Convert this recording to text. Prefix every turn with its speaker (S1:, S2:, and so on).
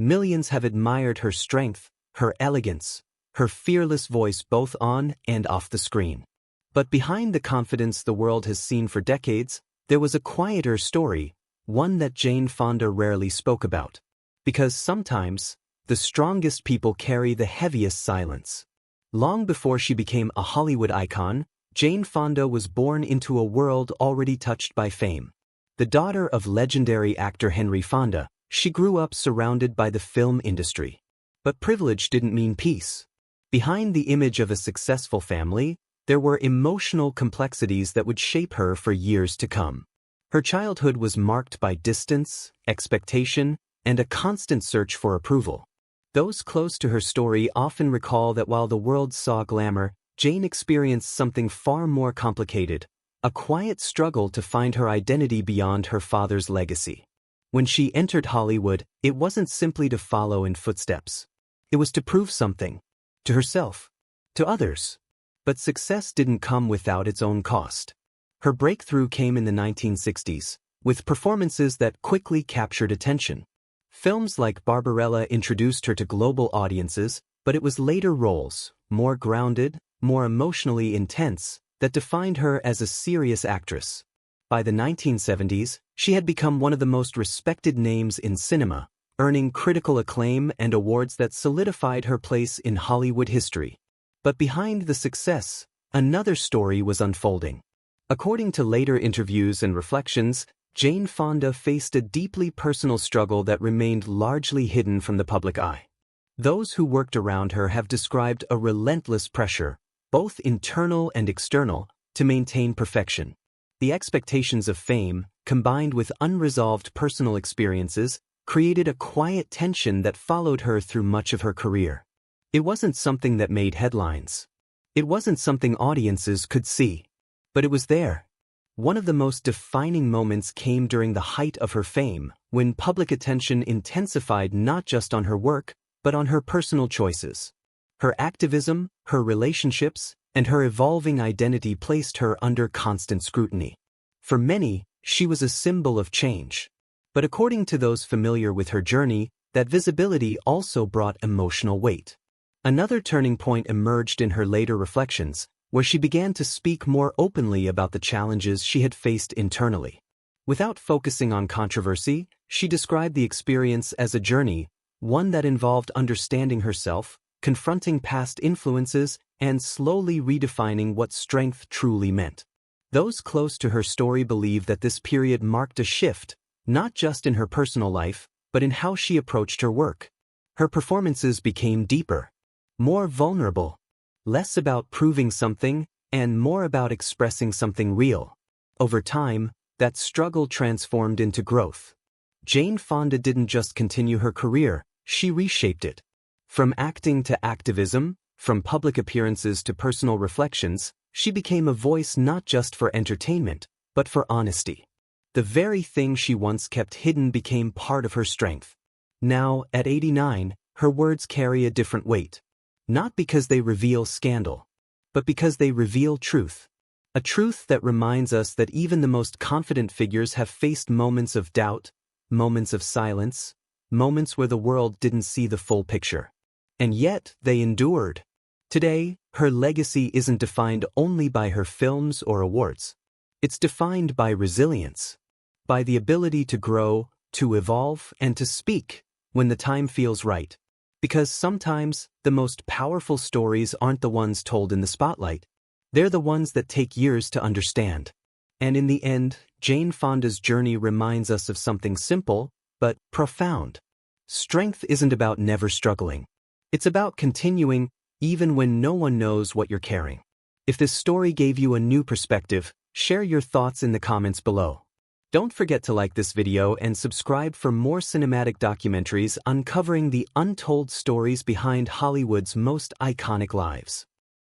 S1: Millions have admired her strength, her elegance, her fearless voice both on and off the screen. But behind the confidence the world has seen for decades, there was a quieter story, one that Jane Fonda rarely spoke about. Because sometimes, the strongest people carry the heaviest silence. Long before she became a Hollywood icon, Jane Fonda was born into a world already touched by fame. The daughter of legendary actor Henry Fonda, she grew up surrounded by the film industry. But privilege didn't mean peace. Behind the image of a successful family, there were emotional complexities that would shape her for years to come. Her childhood was marked by distance, expectation, and a constant search for approval. Those close to her story often recall that while the world saw glamour, Jane experienced something far more complicated, a quiet struggle to find her identity beyond her father's legacy. When she entered Hollywood, it wasn't simply to follow in footsteps. It was to prove something. To herself. To others. But success didn't come without its own cost. Her breakthrough came in the 1960s, with performances that quickly captured attention. Films like Barbarella introduced her to global audiences, but it was later roles, more grounded, more emotionally intense, that defined her as a serious actress. By the 1970s, she had become one of the most respected names in cinema, earning critical acclaim and awards that solidified her place in Hollywood history. But behind the success, another story was unfolding. According to later interviews and reflections, Jane Fonda faced a deeply personal struggle that remained largely hidden from the public eye. Those who worked around her have described a relentless pressure, both internal and external, to maintain perfection. The expectations of fame, combined with unresolved personal experiences, created a quiet tension that followed her through much of her career. It wasn't something that made headlines. It wasn't something audiences could see. But it was there. One of the most defining moments came during the height of her fame, when public attention intensified not just on her work, but on her personal choices. Her activism, her relationships, and her evolving identity placed her under constant scrutiny. For many, she was a symbol of change. But according to those familiar with her journey, that visibility also brought emotional weight. Another turning point emerged in her later reflections, where she began to speak more openly about the challenges she had faced internally. Without focusing on controversy, she described the experience as a journey, one that involved understanding herself, confronting past influences, and slowly redefining what strength truly meant. Those close to her story believe that this period marked a shift, not just in her personal life, but in how she approached her work. Her performances became deeper, more vulnerable, less about proving something, and more about expressing something real. Over time, that struggle transformed into growth. Jane Fonda didn't just continue her career, she reshaped it. From acting to activism, from public appearances to personal reflections, she became a voice not just for entertainment, but for honesty. The very thing she once kept hidden became part of her strength. Now, at 89, her words carry a different weight. Not because they reveal scandal, but because they reveal truth. A truth that reminds us that even the most confident figures have faced moments of doubt, moments of silence, moments where the world didn't see the full picture. And yet, they endured. Today, her legacy isn't defined only by her films or awards. It's defined by resilience, by the ability to grow, to evolve, and to speak when the time feels right. Because sometimes, the most powerful stories aren't the ones told in the spotlight. They're the ones that take years to understand. And in the end, Jane Fonda's journey reminds us of something simple, but profound. Strength isn't about never struggling. It's about continuing, even when no one knows what you're carrying. If this story gave you a new perspective, share your thoughts in the comments below. Don't forget to like this video and subscribe for more cinematic documentaries uncovering the untold stories behind Hollywood's most iconic lives.